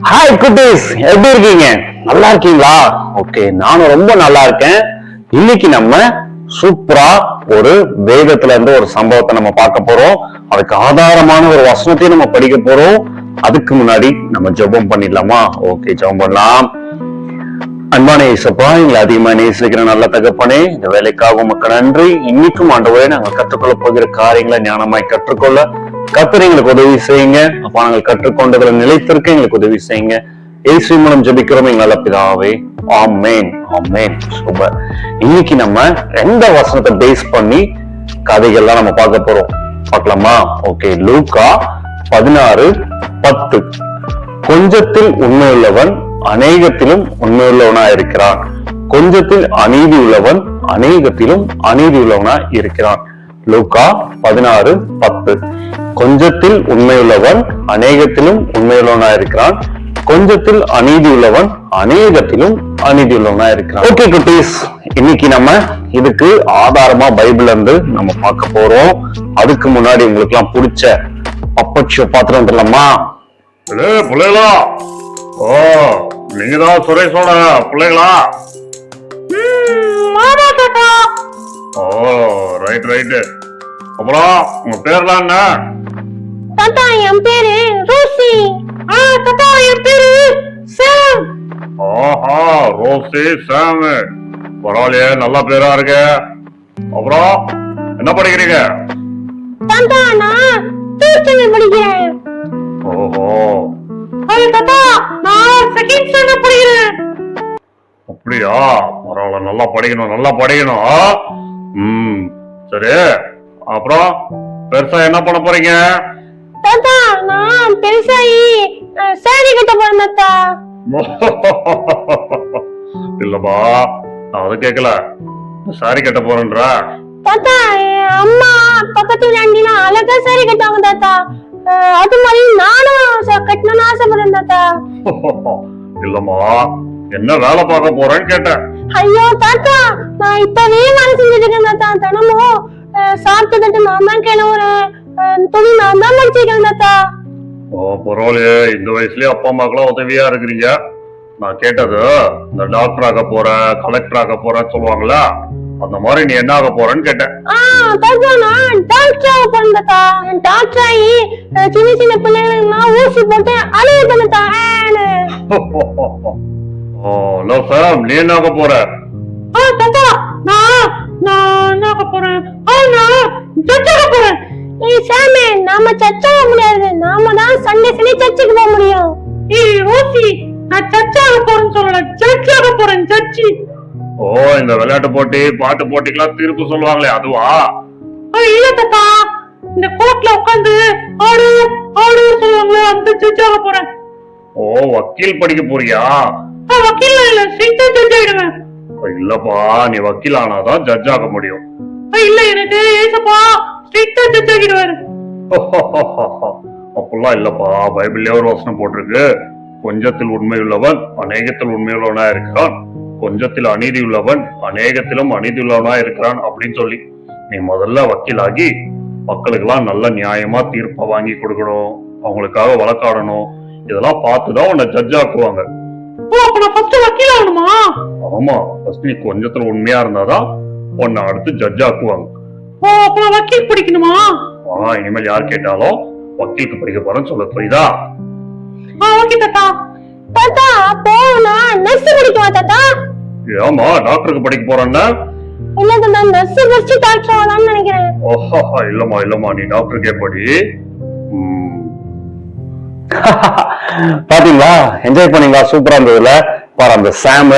Hi குட்டீஸ், எப்படி இருக்கீங்க? நல்லா இருக்கீங்களா? ஓகே, நானும் ரொம்ப நல்லா இருக்கேன். இன்னைக்கு நம்ம சூப்பரா ஒரு வேதத்துல இருந்து ஒரு சம்பவத்தை நம்ம பார்க்க போறோம். அதுக்கு ஆதாரமான ஒரு வசனத்தையும் நம்ம படிக்க போறோம். அதுக்கு முன்னாடி நம்ம ஜெபம் பண்ணிடலாமா? ஓகே, ஜெபம் பண்ணலாம். அன்பான இயேசுப்பா, எங்களை அதிகமா நேசிக்கிற நல்ல தகப்பனே, இந்த வேலைக்காக உமக்கு நன்றி. இன்னைக்கும் ஆண்டவரே, நாங்கள் கற்றுக்கொள்ள போகிற காரியங்களை ஞானமாய் கற்றுக்கொள்ள கர்த்தர் எங்களுக்கு உதவி செய்யுங்க. அப்ப நாங்கள் கற்றுக்கொண்டதுல நிலைத்திருக்க எங்களுக்கு உதவி செய்யுங்க. இயேசு மூலம் ஜெபிக்கிறோம் எங்கள் நல்ல பிதாவே, ஆமென் ஆமென். சூப்பர். இன்னைக்கு நம்ம எந்த வசனத்தை பேஸ் பண்ணி கதைகள்லாம் நம்ம பார்க்க போறோம் பார்க்கலாமா? ஓகே, லூக்கா 16:10. கொஞ்சத்தில் உண்மையுள்ளவன் அநேகத்திலும் உண்மையுள்ளவனாய் இருக்கிறான், கொஞ்சத்தில் அநீதி உள்ளவன் அநேகத்திலும் அநீதி உள்ளவனாய் இருக்கிறான். லூக்கா 16:10. கொஞ்சத்தில் உண்மையுள்ளவன் அநேகத்திலும் உண்மையுள்ளவனாய் இருக்கிறான், கொஞ்சத்தில் அநீதி உள்ளவன் அநேகத்திலும் அநீதி உள்ளவனாய் இருக்கிறான். ஓகே குட்டீஸ், இன்னைக்கு நம்ம இதுக்கு ஆதாரமா பைபிள்ல இருந்து நம்ம பார்க்க போறோம். அதுக்கு முன்னாடி உங்களுக்கு எல்லாம் பிடிச்ச பப்பட் ஷோ பாத்துட்டு வந்துடலாமா? பிள்ளைகளா, ஓ நீங்கதான் சுரேஷோட பிள்ளைகளா? ஓ ரைட் ரைட்டு. அப்புறம் உங்க பேர்லாம் என்ன? தாத்தா, என் பேரு ரோசி. தாத்தா, என் பேரு சாம். ஆஹா, ரோசி சாம். பரவாயில்லையே, நல்ல பேரா இருக்கு. அப்புறம் என்ன படிக்கிறீங்க? தாத்தா, நான் டியூஷன் படிக்கிறேன். ஓஹோ, தாத்தா, நான் செகண்ட் ஸ்டாண்டர்ட் படிக்கிறேன். அப்படியா? பரவாயில்ல, நல்லா படிக்கணும் நல்லா படிக்கணும். சரி, அப்புறம் பெருசா என்ன பண்ண போறீங்க? தாத்தா, நான் பெருசாயி சாரி கட்ட போறேன் தாத்தா. இல்லப்பா, நான் அதை கேட்கல. சாரி கட்ட போறேன்ற? தாத்தா, என் அம்மா பக்கத்து ஆண்டிலாம் அழகா சாரி கட்டுவாங்க தாத்தா. அது மாதிரி நானும் கட்டணும்னு ஆசைப்படுறேன் தாத்தா. இல்லம்மா, என்ன வேலை பார்க்க போறேன்னு கேட்டேன். ஐயோ தாத்தா, நான் இப்பவே வேலை செஞ்சுட்டு இருக்கேன் தாத்தா. தினமும் சாப்பிட்டு தட்டு நான் தான் கிளம்புறேன், துணி நான் தான் மடிச்சிருக்கேன் தாத்தா. ஓ பரவாயில்லையே, இந்த வயசுலயே அப்பா அம்மாக்கெல்லாம் உதவியா இருக்கிறீங்க. நான் கேட்டது இந்த டாக்டர் ஆக போற, கலெக்டர் ஆக போறன்னு சொல்லுவாங்களா, அந்த மாதிரி நீ என்ன ஆக போறன்னு கேட்டேன். தாத்தா, நான் டாக்டர் ஆக போறேன் தாத்தா. டாக்டர் ஆகி சின்ன சின்ன பிள்ளைங்களுக்கு நான் ஊசி போட்டு அழுகுறேன் தாத்தா. ஓ லோ சாம், நீ என்ன ஆக போற? தாத்தா, நான் என்ன ஆக போறேன்? நான் ஜட்ஜ் ஆக போறேன். ஏய் சாமே, நாம ஜட்ஜ் ஆக முடியாது, நாம தான் சண்டே சர்ச்சுக்கு போக முடியும். ஏய் ரோசி, நான் ஜட்ஜ் ஆக போறேன்னு சொல்லல, ஜட்ஜ் ஆக போறேன், ஜட்ஜ். ஓ, இந்த விளையாட்டு போட்டி பாட்டு போட்டிக்கெல்லாம் தீர்ப்பு சொல்லுவாங்களே அதுவா? இல்ல தாத்தா, இந்த கோர்ட்ல உட்கார்ந்து ஆடு ஆடு சொல்லுவாங்களே, அந்த ஜட்ஜ் ஆக போறேன். ஓ, வக்கீல் படிக்க போறியா? வக்கீல் இல்ல, ஸ்ட்ரிக்ட்டா ஜட்ஜ் ஆயிடுவேன். இல்லப்பா, நீ வக்கீல் ஆனாதான் ஜட்ஜ் ஆக முடியும். இல்ல, எனக்கு ஏசப்பா ஸ்ட்ரிக்ட்டா ஜட்ஜ் ஆகிடுவாரு. அப்படிலாம் இல்லப்பா, பைபிள்லயே ஒரு வசனம் போட்டிருக்கு. கொஞ்சத்தில் உண்மை உள்ளவன் அநேகத்தில் உண்மையுள்ளவனா இருக்கிறான், கொஞ்சத்தில் அநீதி உள்ளவன் அநேகத்திலும் அநீதி உள்ளவனா இருக்கிறான் அப்படின்னு சொல்லி. நீ முதல்ல வக்கீலாகி மக்களுக்கு எல்லாம் நல்ல நியாயமா தீர்ப்பை வாங்கி கொடுக்கணும், அவங்களுக்காக வழக்காடணும். இதெல்லாம் பார்த்துதான் உன்னை ஜட்ஜ் ஆக்குவாங்க. வக்கீல் ஆகணுமா? ஆமா, ஃபர்ஸ்ட் நீ கொஞ்சத்துல உண்மையா இருந்தாதான் உன்னை அடுத்து ஜட்ஜ் ஆக்குவாங்க. வக்கீல் படிக்கணுமா? இனிமேல் யார் கேட்டாலும் வக்கீலுக்கு படிக்க போறேன்னு சொல்ல, புரியுதா? ஓகே தாத்தா. தாத்தா, அப்போ நான் நர்ஸ் படிக்கவா தாத்தா? ஏமா டாக்டருக்கு படிக்க போறேன்னா? இல்ல தாத்தா, நர்ஸ் படிச்சு டாக்டர் ஆகலாம்னு நினைக்கிறேன். ஓஹோ, இல்லம்மா, நீ டாக்டருக்கே படி. பாத்தீங்களா, என்ஜாய் பண்ணீங்களா? சூப்பரா இருந்ததுல. பாரு, அந்த சாம்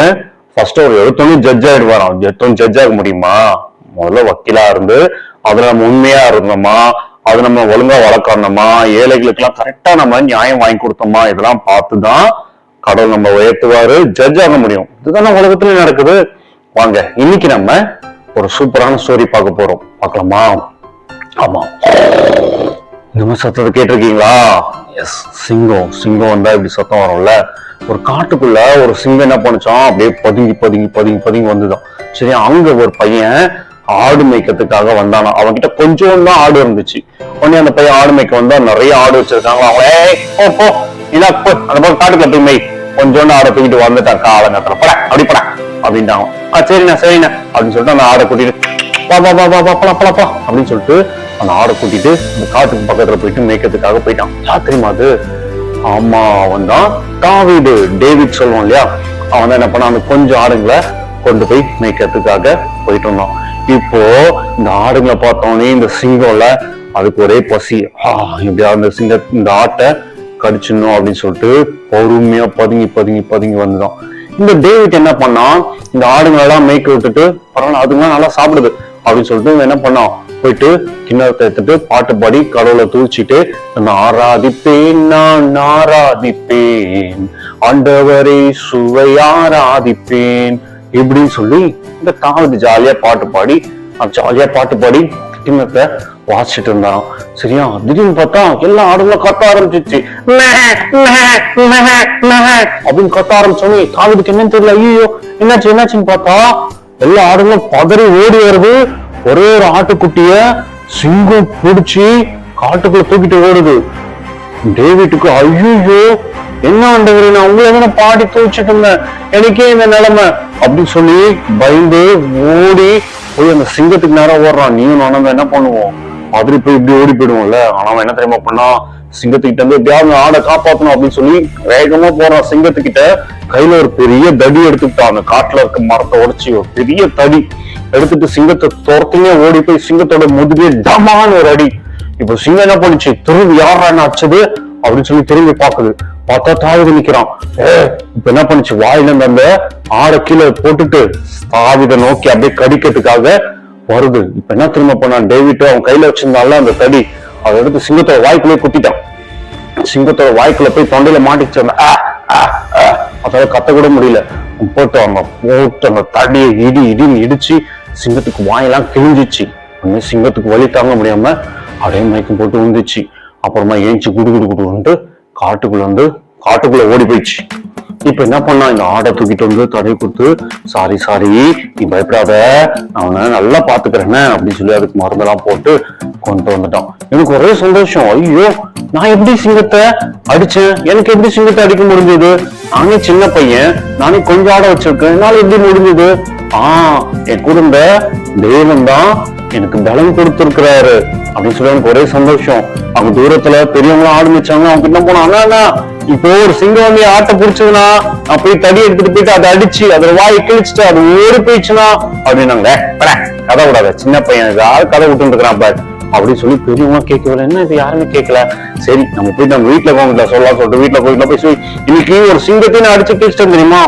ஃபர்ஸ்ட் ஒரு எடுத்தோன்னு ஜட்ஜ் ஆயிடுவாராம். எடுத்தோன்னு ஜட்ஜ் ஆக முடியுமா? முதல்ல வக்கீலா இருந்து அதுல நம்ம உண்மையா இருந்தோமா, அது நம்ம ஒழுங்கா வளர்க்கணுமா, ஏழைகளுக்கு எல்லாம் கரெக்டா நம்ம நியாயம் வாங்கி கொடுத்தோமா, இதெல்லாம் பார்த்துதான் கடவுள் நம்ம உயர்த்துவாரு, ஜட்ஜ் ஆக முடியும். இதுதானே உலகத்துல நடக்குது. வாங்க, இன்னைக்கு நம்ம ஒரு சூப்பரான ஸ்டோரி பார்க்க போறோம். பார்க்கலாமா? ஆமா, இந்த சத்தத்தை கேட்டிருக்கீங்களா? எஸ், சிங்கம் வந்தா இப்படி சத்தம் வரும்ல. ஒரு காட்டுக்குள்ள ஒரு சிங்கம் என்ன பண்ணுச்சான், அப்படியே பதுங்கி வந்துதான். சரி, அங்க ஒரு பையன் ஆடு மேய்க்கிறதுக்காக வந்தானா. அவன்கிட்ட கொஞ்சம் தான் ஆடு இருந்துச்சு. உடனே அந்த பையன் ஆடு மேய்க்க வந்தா, நிறைய ஆடு வச்சிருக்காங்களா. அவன் இல்ல அந்த பக்கம் காட்டுக்குள்ள போய் மெய் கொஞ்சோண்டு ஆடை தூக்கிட்டு வந்துட்டான் காலங்கத்துல போட அப்படி போட அப்படின்ட்டாங்க. சரிண்ணா சரிண்ணா அப்படின்னு சொல்லிட்டு அந்த ஆடை கூட்டிட்டு பா அப்படின்னு சொல்லிட்டு அந்த ஆடை கூட்டிட்டு அந்த காட்டுக்கு பக்கத்துல போயிட்டு மேய்க்கிறதுக்காக போயிட்டான். யார் தெரியுமா அது? ஆமா, அவன் தான் தாவீது, டேவிட் சொல்லுவோம் இல்லையா. அவன் தான் என்ன பண்ண அந்த கொஞ்சம் ஆடுங்களை கொண்டு போய் மேய்க்கிறதுக்காக போயிட்டு இருந்தான். இப்போ இந்த ஆடுங்களை பார்த்தோன்னே இந்த சிங்கம்ல அதுக்கு ஒரே பசி, இப்படியா இந்த ஆட்டை கடிச்சிடணும் அப்படின்னு சொல்லிட்டு பொறுமையா பதுங்கி வந்துதான். இந்த டேவிட் என்ன பண்ணான், இந்த ஆடுங்களை எல்லாம் மேய்க்க விட்டுட்டு பரவாயில்ல அதுங்களாம் நல்லா சாப்பிடுது அப்படின்னு சொல்லிட்டு என்ன பண்ணான், போயிட்டு கிண்ணத்தை எடுத்துட்டு பாட்டு பாடி கடவுளை தூச்சிட்டு ஆராதிப்பேன் நான் ஆராதிப்பேன் ஆண்டவரை சுவை ஆராதிப்பேன் இப்படின்னு சொல்லி இந்த தாவீது ஜாலியா பாட்டு பாடி கிண்ணத்தை வாசிச்சுட்டு இருந்தாராம். சரியா, திடீர்னு பார்த்தா எல்லா ஆடுகளும் கத்த ஆரம்பிச்சிச்சு. அப்படின்னு கத்த ஆரம்பிச்சோன்னே தாவீதுக்கு என்னன்னு தெரியல. ஐயோ என்னாச்சுன்னு பார்த்தா எல்லா ஆடுகளும் பதறி ஓடி வருது. ஒரே ஒரு ஆட்டுக்குட்டிய சிங்கம் பிடிச்சி காட்டுக்குள்ள தூக்கிட்டு ஓடுது. டேவிட்டுக்கு ஐயோ என்ன ஆண்டவரே, நான் உங்களை பாடி தூச்சிட்டு இருந்தேன், எனக்கே இந்த நிலைமை அப்படின்னு சொல்லி பயந்து ஓடி போய் அந்த சிங்கத்துக்கு நேரம் ஓடுறான். நீயும் நானும் என்ன பண்ணுவோம், மாதிரி போய் இப்படி ஓடி போயிடுவோம்ல. ஆனா அவன் என்ன தெரியுமா பண்ணா, சிங்கத்துக்கிட்ட இருந்து எப்படியாவது ஆடை காப்பாற்றணும் அப்படின்னு சொல்லி வேகமா போறான். சிங்கத்துக்கிட்ட கையில ஒரு பெரிய தடி எடுத்துக்கிட்டான். அந்த காட்டுல இருக்க மரத்தை உடைச்சி ஒரு பெரிய தடி எடுத்துட்டு சிங்கத்தை துரத்துனே ஓடி போய் சிங்கத்தோட முதுகே டமான்னு ஒரு அடி. இப்ப சிங்கம் என்ன பண்ணுச்சு, திரும்பி யாரான்னு அடிச்சது அப்படின்னு சொல்லி திரும்பி பாக்குது. பார்த்தா தாவீது நிக்கிறான். இப்ப என்ன பண்ணுச்சு, வாயில இருந்து அந்த ஆடை கீழே போட்டுட்டு தாவீதை நோக்கி அப்படியே கடிக்கிறதுக்காக வருது. இப்ப என்ன திரும்ப பண்ணான், டேவிட் அவன் கையில வச்சிருந்தால அந்த தடி அதை எடுத்து சிங்கத்தோட வாய்க்குள்ளே குத்திட்டான். சிங்கத்தோட வாய்க்குள்ள போய் தொண்டையில மாட்டிச்சு. அதால கத்த கூட முடியல. போட்டு அந்த தடியை இடின்னு இடிச்சு சிங்கத்துக்கு வாயெல்லாம் கிழிஞ்சிச்சு. சிங்கத்துக்கு வலி தாங்க முடியாம அப்படியே மயக்கம் போட்டு வந்துச்சு. அப்புறமா ஏஞ்சி குடுன்ட்டு காட்டுக்குள்ள ஓடி போயிடுச்சு. இப்ப என்ன பண்ணா, இந்த ஆடை தூக்கிட்டு வந்து தடை கொடுத்து சாரி நீ பயப்படாத, நான் நல்லா பாத்துக்கிறேன்னு அப்படின்னு சொல்லி அதுக்கு மருந்தெல்லாம் போட்டு கொண்டு வந்துட்டான். எனக்கு ஒரே சந்தோஷம். ஐயோ நான் எப்படி சிங்கத்தை அடிச்சேன், எனக்கு எப்படி சிங்கத்தை அடிக்க முடிஞ்சது, நானே சின்ன பையன், நானே கொஞ்சம் ஆடை வச்சிருக்கேன், என்னால எப்படி முடிஞ்சது, என் குடும்ப தேவன் தான் எனக்கு பலம் கொடுத்திருக்கிறாரு அப்படின்னு சொல்லி எனக்கு ஒரே சந்தோஷம். அவங்க தூரத்துல பெரியவங்களும் ஆடு வச்சாங்க. அவங்க கிட்ட போனா, அண்ணா இப்போ ஒரு சிங்கம் வந்து ஆட்டை பிடிச்சதுன்னா நான் போய் தடி எடுத்துட்டு போயிட்டு அதை அடிச்சு அதை வாய் கிழிச்சுட்டு அது ஓடி போயிடுச்சுன்னா அப்படின்னாங்க. கதை விடாத, சின்ன பையன் யாரு கதை விட்டு இருக்கிறான் பாரு அப்படின்னு சொல்லி பெரியவங்க கேட்கவில்லை. என்ன இது யாருமே கேட்கல. சரி நம்ம போயிட்டு நம்ம வீட்டுல போகல சொல்லலாம் சொல்லிட்டு வீட்டுல போய் சொல்லி இன்னைக்கு ஒரு சிங்கத்தையும் அடிச்சு கிழிச்சிட்டேன் தெரியுமா,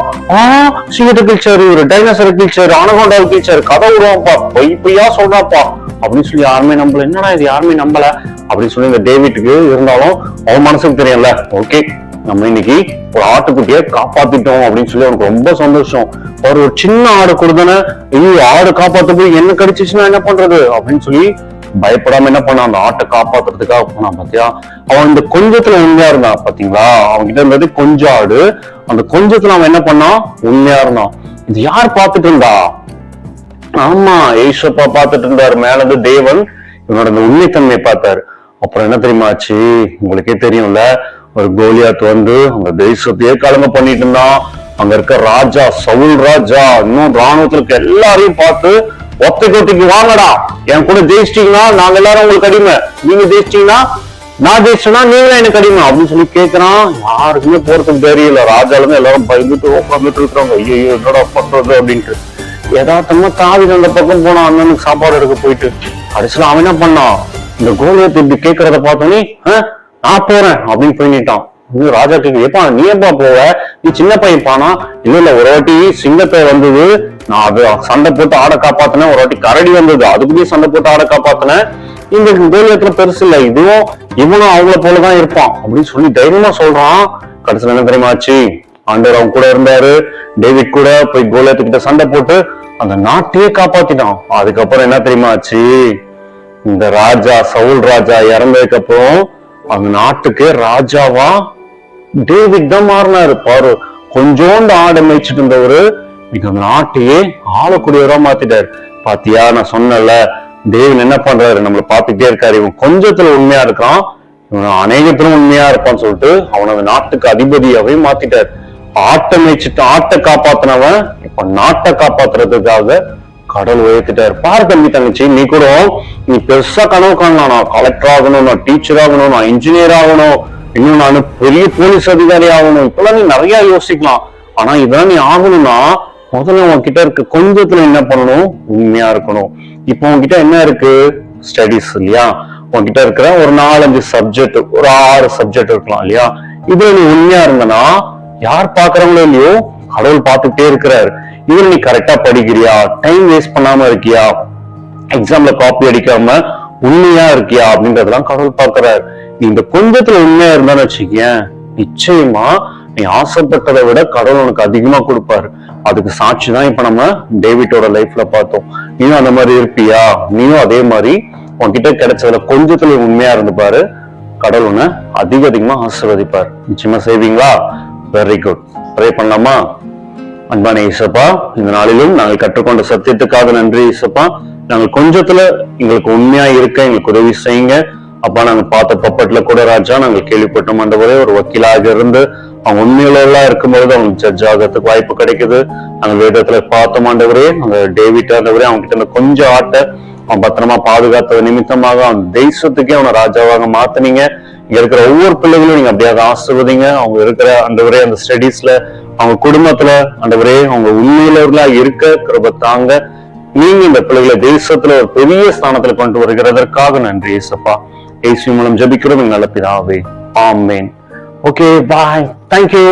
சிங்கத்தை கிழிச்சாரு, ஒரு டைனோசரை கிழிச்சாரு, அனகோண்டாவை கிழிச்சாரு, கதை விடுவான்ப்பா, பொய்யா சொல்றாப்பா அப்படின்னு சொல்லி யாருமே நம்பல. என்னடா இது யாருமே நம்பல அப்படின்னு சொல்லி இந்த டேவிட்டுக்கு இருந்தாலும் அவன் மனசுக்கு தெரியல. ஓகே நம்ம இன்னைக்கு ஒரு ஆட்டுக்குட்டியை காப்பாத்திட்டோம் அப்படின்னு சொல்லி அவனுக்கு ரொம்ப சந்தோஷம். ஒரு சின்ன ஆடு கொடுத்தானே, ஐயோ ஆடு காப்பாத்த போய் என்ன கடிச்சிச்சுன்னா என்ன பண்றது அப்படின்னு சொல்லி பயப்படாம என்ன பண்ணான், அந்த ஆட்டை காப்பாத்துறதுக்காக போனான். பாத்தியா, அவன் இந்த கொஞ்சத்துல உண்மையா இருந்தான். பாத்தீங்களா, அவங்க கிட்ட இருந்தது கொஞ்சம் ஆடு, அந்த கொஞ்சத்துல அவன் என்ன பண்ணான், உண்மையா இருந்தான். இது யார் பாத்துட்டு இருந்தா, ஆமா ஏசப்பா பாத்துட்டு இருந்தாரு. மேலது தேவன் இவனோட இந்த உண்மைத்தன்மையை பார்த்தாரு. அப்புறம் என்ன தெரியுமா ஆச்சு, உங்களுக்கே தெரியும்ல, ஒரு கோலியாத் வந்து அந்த தேசத்தையே கலங்க பண்ணிட்டு இருந்தான். அங்க இருக்க ராஜா சவுல் ராஜா இன்னும் ராணுவத்துல இருக்க எல்லாரையும் பார்த்து ஒத்தைக்கு வாங்கடா, என் கூட ஜெயிச்சிட்டீங்கன்னா நாங்க எல்லாரும் உங்களுக்கு அடிமை, நீங்க ஜெயிச்சிட்டீங்கன்னா நான் ஜெயிச்சேன்னா நீங்களும் எனக்கு அடிமை அப்படின்னு சொல்லி கேட்கிறான். யாருக்குமே போறதுக்கு தெரியல. ராஜால இருந்து எல்லாரும் பயந்துட்டு உட்காந்துட்டு இருக்கிறாங்க. ஐயோ என்னடா பண்றது அப்படின்ட்டு யதார்த்தமா தாவீது அந்த பக்கம் போனான் அண்ணனுக்கு சாப்பாடு எடுக்க போயிட்டு. கடைசியில அவன் என்ன பண்ணான், இந்த கோலியாத் இப்படி கேட்கறத பார்த்தோன்னே நான் போறேன் அப்படின்னு போயிட்டான். ராஜா கேட்க, ஏப்பா நீ எப்பா போவ, நீ சின்ன பையன் பானா, இல்ல ஒரு வாட்டி சிங்கத்தை வந்தது நான் அது சண்டை போட்டு ஆடை காப்பாத்தினேன், ஒரு வாட்டி கரடி வந்தது அதுக்குள்ளேயே சண்டை போட்டு ஆடை காப்பாத்தினேன், இந்த கோலியாத்துல பெருசு இல்ல, இவனும் அவங்கள போலதான் இருப்பான் அப்படின்னு சொல்லி தைரியமா சொல்றான். கடைசியில என்ன தெரியுமாச்சு, ஆண்டவர் அவங்க கூட இருந்தாரு. டேவிட் கூட போய் கோலியாத்துக்கிட்ட சண்டை போட்டு அந்த நாட்டையே காப்பாத்திட்டான். அதுக்கப்புறம் என்ன தெரியுமாச்சு, இந்த ராஜா சவுல் ராஜா இறந்ததுக்கு அப்புறம் அந்த நாட்டுக்கு ராஜாவா டேவிட் தான் மாறினாரு. பாரு, கொஞ்சோண்டு ஆடை மேய்ச்சிட்டு இருந்தவரு இன்னைக்கு அந்த நாட்டையே ஆளக்கூடியவரா மாத்திட்டாரு. பாத்தியா, நான் சொன்னல தேவன் என்ன பண்றாரு, நம்மளை பார்த்துட்டே இருக்காரு. இவன் கொஞ்சத்துல உண்மையா இருக்கான், இவன் அநேகத்திலும் உண்மையா இருப்பான்னு சொல்லிட்டு அவனை அந்த நாட்டுக்கு அதிபதியாவே மாத்திட்டார். ஆட்டை மேய்ச்சிட்டு ஆட்டை காப்பாத்தினவன் இப்ப நாட்டை காப்பாத்துறதுக்காக கடவுள் உயர்த்திட்டார். பாரு தம்பி தங்கச்சி, நீ கூட நீ பெருசா கனவு காணலாம், நான் கலெக்டர் ஆகணும், நான் டீச்சர் ஆகணும், நான் இன்ஜினியர் ஆகணும், இன்னும் நான் பெரிய போலீஸ் அதிகாரி ஆகணும், இப்பெல்லாம் நீ நிறைய யோசிக்கலாம். ஆனா இதெல்லாம் நீ ஆகணும்னா முதல்ல உன்கிட்ட இருக்க கொஞ்சத்துல என்ன பண்ணணும், உண்மையா இருக்கணும். இப்போ உன்கிட்ட என்ன இருக்கு, ஸ்டடிஸ் இல்லையா, உன்கிட்ட இருக்கிற ஒரு 4-5 சப்ஜெக்ட், ஒரு 6 சப்ஜெக்ட் இருக்கலாம் இல்லையா, இதுல நீ உண்மையா இருந்தனா யார் பாக்குறாங்களோ இல்லையோ கடவுள் பார்த்துட்டே இருக்கிறாரு. இதுல நீ கரெக்டா படிக்கிறியா, டைம் வேஸ்ட் பண்ணாம இருக்கியா, எக்ஸாம்ல காப்பி அடிக்காம உண்மையா இருக்கியா அப்படின்றதெல்லாம் கடவுள் பார்க்கிறாரு. நீ இந்த கொஞ்சத்துல உண்மையா இருந்தான்னு வச்சுக்கேன், நிச்சயமா நீ ஆசைப்பட்டதை விட கடவுள் உனக்கு அதிகமா கொடுப்பாரு. அதுக்கு சாட்சி தான் இப்ப நம்ம டேவிட்டோட லைஃப்ல பார்த்தோம். நீயும் அந்த மாதிரி இருப்பியா, நீயும் அதே மாதிரி உன்கிட்ட கிடைச்சதுல கொஞ்சத்துல உண்மையா இருந்து பாரு, கடவுள் உன்னை அதிகமா ஆசீர்வதிப்பார். நிச்சயமா செய்வீங்களா? Very good. ப்ரே பண்ணலாமா? அன்பான இயேசப்பா, இந்த நாளிலும் நாங்கள் கற்றுக்கொண்ட சத்தியத்துக்காக நன்றி இயேசப்பா. நாங்கள் கொஞ்சத்துல எங்களுக்கு உண்மையா இருக்க எங்களுக்கு உதவி செய்யுங்க அப்பா. நாங்க பார்த்த பப்பட்ல கூட ராஜா நாங்கள் கேள்விப்பட்டோம் ஆண்டவரே, ஒரு வக்கீலாக இருந்து அவங்க உண்மையிலாம் இருக்கும்போது அவங்களுக்கு ஜட்ஜ் ஆகிறதுக்கு வாய்ப்பு கிடைக்குது. நாங்க வேதத்துல பார்த்தோம் ஆண்டவரே, அந்த டேவிட் ஆண்டவரே அவங்க கிட்ட கொஞ்சம் ஆட்ட அவன் பத்திரமா பாதுகாத்தது நிமித்தமாக அவன் தேசத்துக்கே அவனை ராஜாவாக மாத்தினீங்க. இங்க இருக்கிற ஒவ்வொரு பிள்ளைகளும் நீங்க அப்படியே ஆசிர்வதிங்க. அவங்க இருக்கிற ஆண்டவரே அந்த ஸ்டடீஸ்ல, அவங்க குடும்பத்துல ஆண்டவரே அவங்க உண்மையிலவர்களா இருக்க கிருபை தாங்க. நீங்க இந்த பிள்ளைகளை தேசத்துல ஒரு பெரிய ஸ்தானத்துல கொண்டு வருகிறதற்காக நன்றி இயேசப்பா. இயேசு மூலம் ஜெபிக்கிறோம் நல்ல பிதாவே, ஆமென். ஓகே, பாய், தேங்க்யூ.